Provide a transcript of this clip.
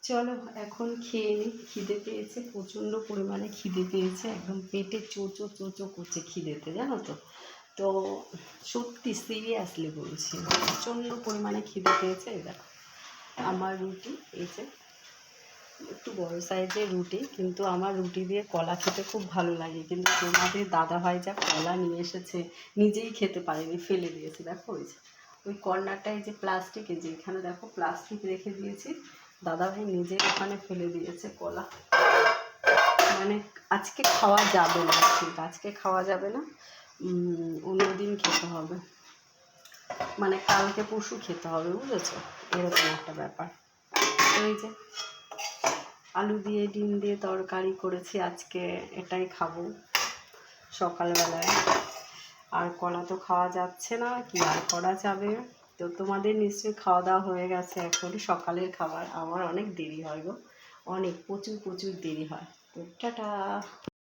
চলো এখন খেয়ে নিই, খিদে পেয়েছে, প্রচণ্ড পরিমাণে খিদে পেয়েছে, একদম পেটে চোচো চোচো করছে খিদেতে, জানো তো। তো সত্যি সিরিয়াসলি বলছি, প্রচণ্ড পরিমাণে খিদে পেয়েছে। এই দেখো আমার রুটি, এই যে একটু বড় সাইজের রুটি, কিন্তু আমার রুটি দিয়ে কলা খেতে খুব ভালো লাগে, কিন্তু তোমাদের দাদাভাই যা কলা নিয়ে এসেছে নিজেই খেতে পারেনি, ফেলে দিয়েছে। দেখো ওই কর্নারটায় যে প্লাস্টিক, যে এখানে দেখো প্লাস্টিক রেখে দিয়েছি, দাদাভাই নিজে ওখানে ফেলে দিয়েছে কলা। মানে আজকে খাওয়া যাবে না, ঠিক আজকে খাওয়া যাবে না, অন্যদিন খেতে হবে, মানে কালকে পরশু খেতে হবে, বুঝেছো, এরকম একটা ব্যাপার। এই যে আলু দিয়ে ডিম দিয়ে তরকারি করেছি আজকে, এটাই খাবো সকালবেলায়। আর কলা তো খাওয়া যাচ্ছে না, কি আর করা যাবে। তো তোমাদের নিশ্চয়ই খাওয়া দাওয়া হয়ে গেছে, এখন সকালের খাবার। আমার অনেক দেরি হয় গো, অনেক প্রচুর প্রচুর দেরি হয়। তো টাটা।